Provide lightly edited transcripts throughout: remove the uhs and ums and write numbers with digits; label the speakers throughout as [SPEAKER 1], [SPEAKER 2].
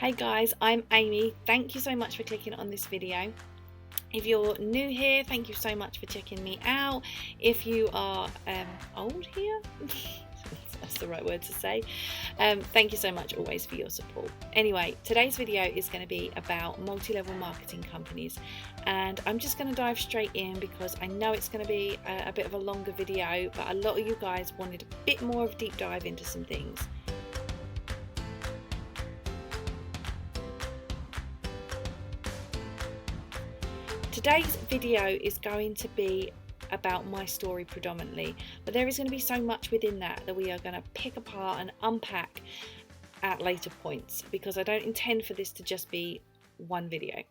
[SPEAKER 1] Hey guys, I'm Amy. Thank you so much for clicking on this video. If you're new here, thank you so much for checking me out. If you are old here, that's the right word to say, thank you so much always for your support. Anyway, today's video is going to be about multi-level marketing companies, and I'm just going to dive straight in because I know it's going to be a bit of a longer video, but a lot of you guys wanted a bit more of a deep dive into some things. Today's video is going to be about my story predominantly, but there is going to be so much within that we are going to pick apart and unpack at later points, because I don't intend for this to just be one video.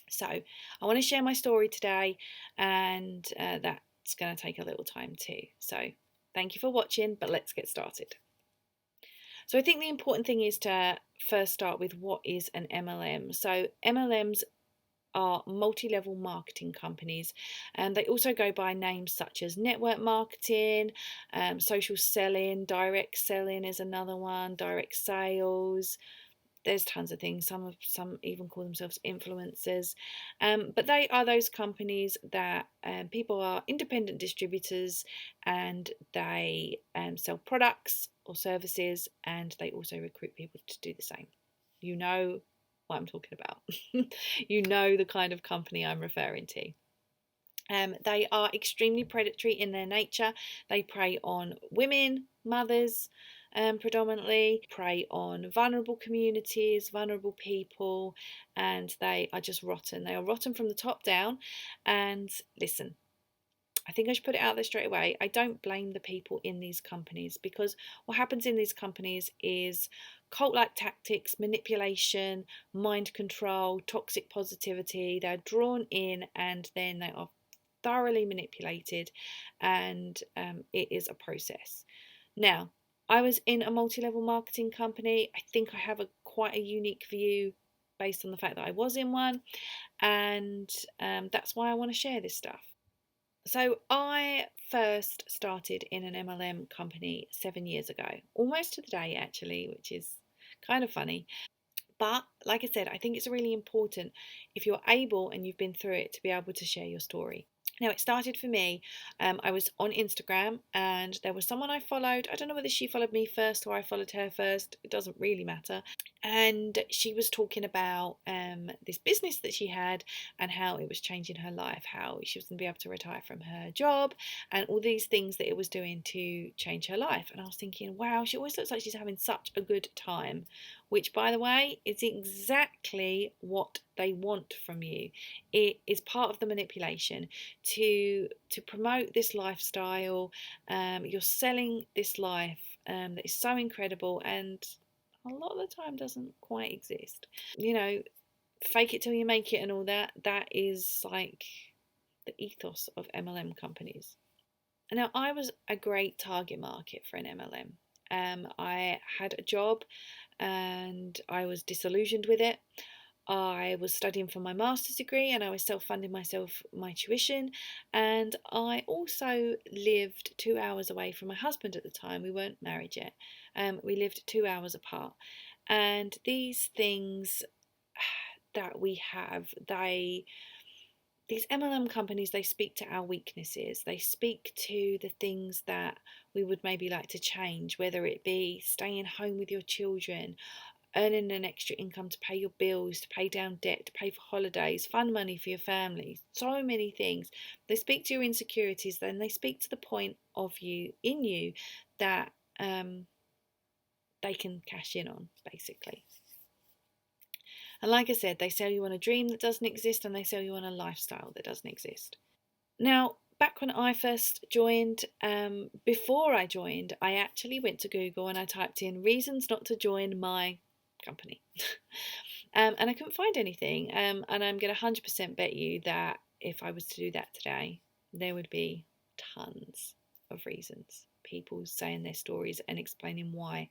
[SPEAKER 1] So I want to share my story today, and that's going to take a little time too. So thank you for watching, but let's get started. So I think the important thing is to first start with what is an MLM. So MLMs are multi-level marketing companies, and they also go by names such as network marketing, social selling, direct selling is another one, direct sales. There's tons of things. Some even call themselves influencers, but they are those companies that people are independent distributors, and they sell products or services, and they also recruit people to do the same. You know what I'm talking about. You know the kind of company I'm referring to. They are extremely predatory in their nature. They prey on women, mothers, predominantly, prey on vulnerable communities, vulnerable people, and they are just rotten. They are rotten from the top down. And listen, I think I should put it out there straight away. I don't blame the people in these companies, because what happens in these companies is cult-like tactics, manipulation, mind control, toxic positivity. They're drawn in and then they are thoroughly manipulated, and it is a process. Now, I was in a multi-level marketing company. I think I have quite a unique view based on the fact that I was in one, and that's why I want to share this stuff. So I first started in an MLM company 7 years ago, almost to the day actually, which is kind of funny. But like I said, I think it's really important, if you're able and you've been through it, to be able to share your story. Now, it started for me, I was on Instagram and there was someone I followed. I don't know whether she followed me first or I followed her first. It doesn't really matter. And she was talking about this business that she had and how it was changing her life, how she was going to be able to retire from her job and all these things that it was doing to change her life. And I was thinking, wow, she always looks like she's having such a good time, which, by the way, is exactly what they want from you. It is part of the manipulation to promote this lifestyle. You're selling this life that is so incredible, and a lot of the time doesn't quite exist. You know, fake it till you make it and all that. That is like the ethos of MLM companies. And now, I was a great target market for an MLM. I had a job and I was disillusioned with it. I was studying for my master's degree and I was self-funding myself my tuition, and I also lived 2 hours away from my husband at the time. We weren't married yet. We lived 2 hours apart, and these things that we have, these MLM companies, they speak to our weaknesses. They speak to the things that we would maybe like to change, whether it be staying home with your children, earning an extra income to pay your bills, to pay down debt, to pay for holidays, fund money for your family, so many things. They speak to your insecurities, then they speak to the point of you, in you, that they can cash in on, basically. And like I said, they sell you on a dream that doesn't exist, and they sell you on a lifestyle that doesn't exist. Now, back when I first joined, before I joined, I actually went to Google and I typed in reasons not to join my company. And I couldn't find anything. And I'm going to 100% bet you that if I was to do that today, there would be tons of reasons. People saying their stories and explaining why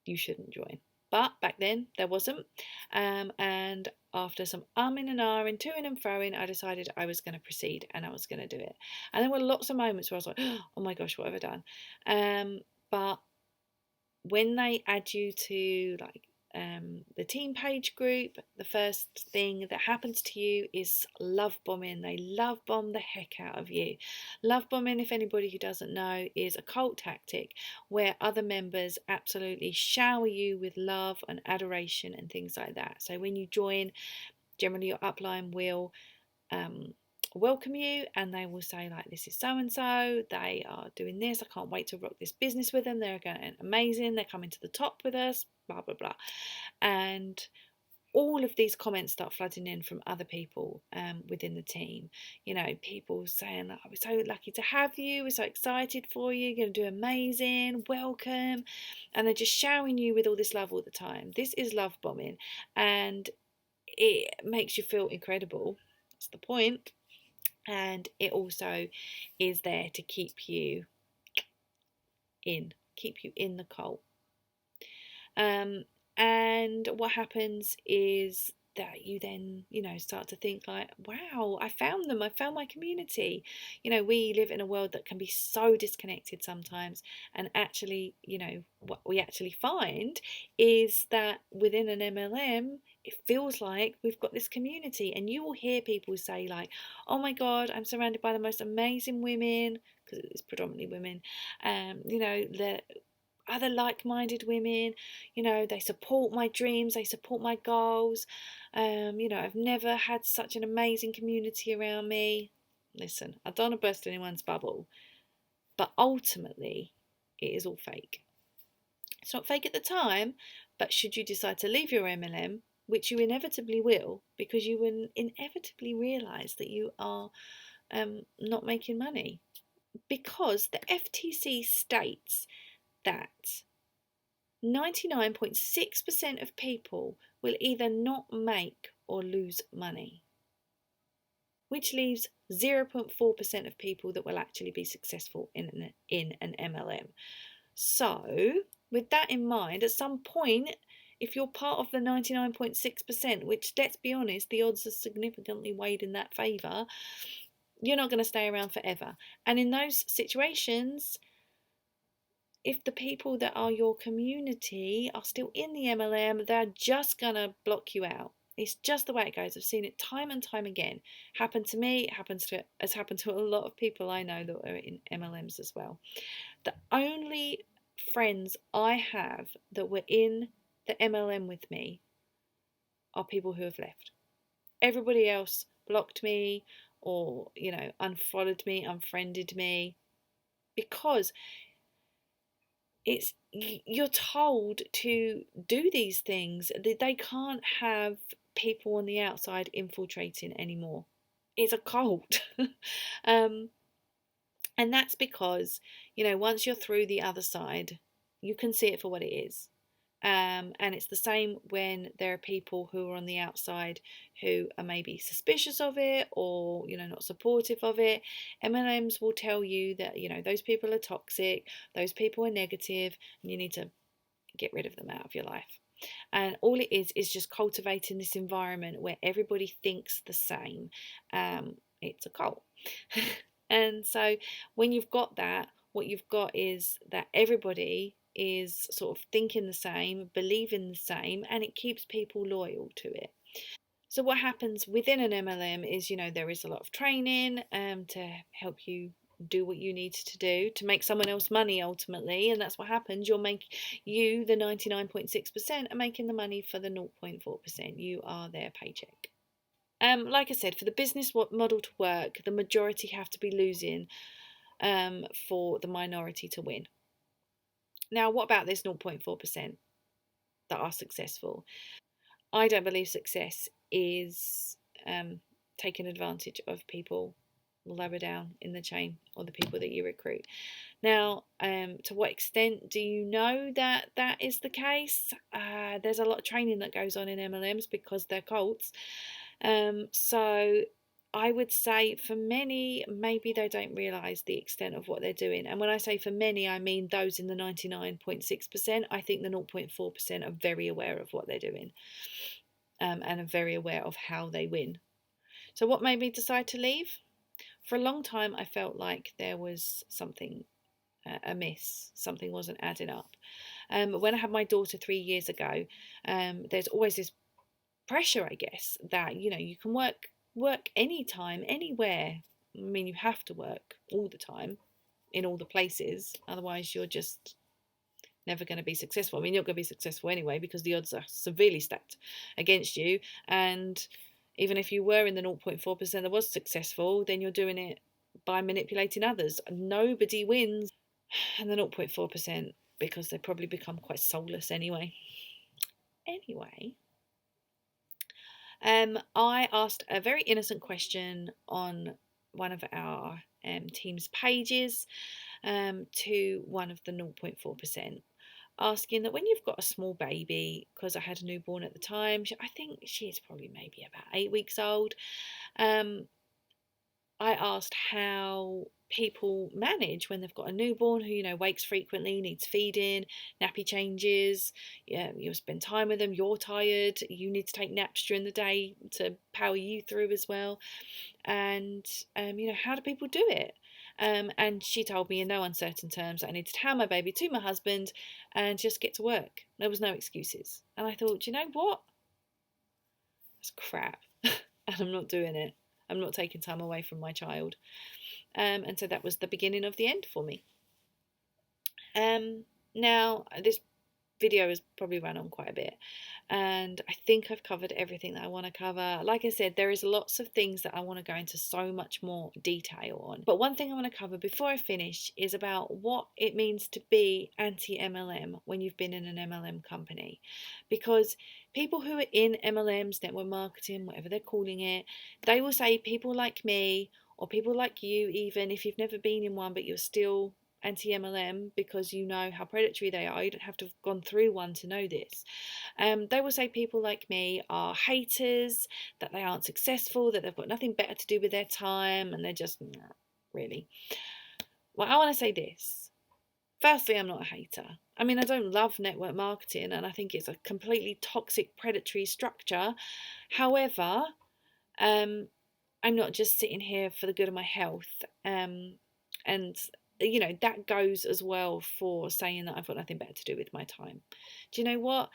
[SPEAKER 1] you shouldn't join. But back then there wasn't. And after some umming and ahhing, toing and froing, I decided I was going to proceed and I was going to do it. And there were lots of moments where I was like, oh my gosh, what have I done? But when they add you to like the team page group, the first thing that happens to you is love bombing. They love bomb the heck out of you. Love bombing, if anybody who doesn't know, is a cult tactic where other members absolutely shower you with love and adoration and things like that. So when you join, generally your upline will welcome you, and they will say, like, this is so and so, they are doing this, I can't wait to rock this business with them, they're going amazing, they're coming to the top with us, blah blah blah. And all of these comments start flooding in from other people within the team. You know, people saying, oh, we're so lucky to have you, we're so excited for you, you're going to do amazing, welcome. And they're just showering you with all this love all the time. This is love bombing, and it makes you feel incredible. That's the point. And it also is there to keep you in the cult. And what happens is that you then, start to think like, wow, I found them, I found my community. We live in a world that can be so disconnected sometimes, and actually, what we actually find is that within an MLM, it feels like we've got this community. And you will hear people say like, oh my god, I'm surrounded by the most amazing women, because it's predominantly women, the other like-minded women, they support my dreams, they support my goals. I've never had such an amazing community around me. Listen, I don't want to burst anyone's bubble, but ultimately it is all fake. It's not fake at the time, but should you decide to leave your MLM, which you inevitably will, because you will inevitably realize that you are not making money, because the FTC states that 99.6% of people will either not make or lose money, which leaves 0.4% of people that will actually be successful in an MLM. So, with that in mind, at some point, if you're part of the 99.6%, which, let's be honest, the odds are significantly weighed in that favour, you're not going to stay around forever. And in those situations, if the people that are your community are still in the MLM, they're just going to block you out. It's just the way it goes. I've seen it time and time again. Happened to me, has happened to a lot of people I know that are in MLMs as well. The only friends I have that were in the MLM with me are people who have left. Everybody else blocked me, or, unfollowed me, unfriended me, because you're told to do these things. They can't have people on the outside infiltrating anymore. It's a cult. And that's because, once you're through the other side, you can see it for what it is. And it's the same when there are people who are on the outside who are maybe suspicious of it, or, not supportive of it. MLMs will tell you that, those people are toxic, those people are negative, and you need to get rid of them out of your life. And all it is just cultivating this environment where everybody thinks the same. It's a cult. And so when you've got that, what you've got is that everybody is sort of thinking the same, believing the same, and it keeps people loyal to it. So what happens within an MLM is, there is a lot of training to help you do what you need to do to make someone else money ultimately, and that's what happens. The 99.6% are making the money for the 0.4%. You are their paycheck. Like I said, for the business model to work, the majority have to be losing for the minority to win. Now, what about this 0.4% that are successful? I don't believe success is taking advantage of people lower down in the chain, or the people that you recruit. Now, to what extent do you know that that is the case? There's a lot of training that goes on in MLMs because they're cults. So I would say for many, maybe they don't realise the extent of what they're doing. And when I say for many, I mean those in the 99.6%. I think the 0.4% are very aware of what they're doing, and are very aware of how they win. So what made me decide to leave? For a long time, I felt like there was something amiss. Something wasn't adding up. When I had my daughter 3 years ago, there's always this pressure, I guess, that you can work anytime, anywhere. I mean, you have to work all the time in all the places, otherwise you're just never going to be successful. I mean, you're going to be successful anyway because the odds are severely stacked against you, and even if you were in the 0.4% that was successful, then you're doing it by manipulating others. Nobody wins in the 0.4% because they probably become quite soulless anyway. I asked a very innocent question on one of our team's pages to one of the 0.4%, asking that when you've got a small baby, because I had a newborn at the time, I think she's probably maybe about 8 weeks old, I asked how people manage when they've got a newborn who wakes frequently, needs feeding, nappy changes. You'll spend time with them, you're tired, you need to take naps during the day to power you through as well, and how do people do it? And she told me in no uncertain terms that I needed to hand my baby to my husband and just get to work. There was no excuses. And I thought, you know what? That's crap. And I'm not doing it. I'm not taking time away from my child. And so that was the beginning of the end for me. Now, this video has probably run on quite a bit, and I think I've covered everything that I want to cover. Like I said, there is lots of things that I want to go into so much more detail on, but one thing I want to cover before I finish is about what it means to be anti-MLM when you've been in an MLM company, because people who are in MLMs, network marketing, whatever they're calling it, they will say people like me or people like you, even if you've never been in one but you're still anti-MLM because you know how predatory they are. You don't have to have gone through one to know this. They will say people like me are haters, that they aren't successful, that they've got nothing better to do with their time, and they're just really. Well, I want to say this. Firstly, I'm not a hater. I mean, I don't love network marketing, and I think it's a completely toxic, predatory structure. However, I'm not just sitting here for the good of my health, and that goes as well for saying that I've got nothing better to do with my time. Do you know what?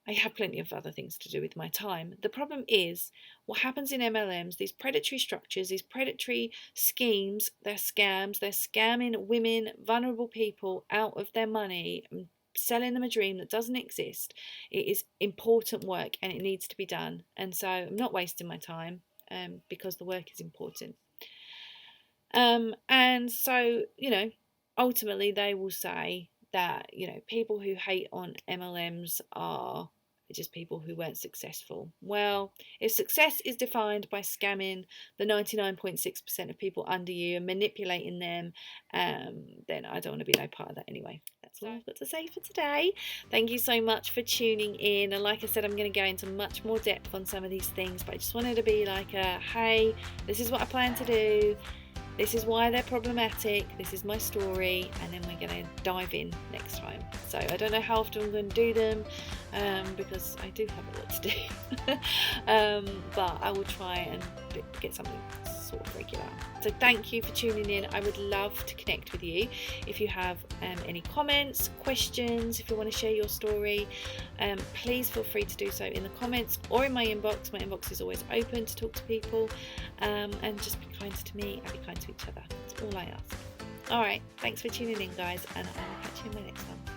[SPEAKER 1] I have plenty of other things to do with my time. The problem is what happens in MLMs, these predatory structures, these predatory schemes, they're scams, they're scamming women, vulnerable people out of their money and selling them a dream that doesn't exist. It is important work and it needs to be done. And so I'm not wasting my time because the work is important. And so, ultimately they will say that, people who hate on MLMs are just people who weren't successful. Well, if success is defined by scamming the 99.6% of people under you and manipulating them, then I don't want to be no part of that anyway. That's all I've got to say for today. Thank you so much for tuning in. And like I said, I'm going to go into much more depth on some of these things, but I just wanted to be like hey, this is what I plan to do. This is why they're problematic, this is my story, and then we're going to dive in next time. So I don't know how often I'm going to do them, because I do have a lot to do. But I will try and get something sort of regular. So thank you for tuning in. I would love to connect with you. If you have any comments, questions, if you want to share your story, please feel free to do so in the comments or in my inbox. My inbox is always open to talk to people, and just be kind to me and be kind to each other. That's all I ask. Alright, thanks for tuning in guys, and I will catch you in my next one.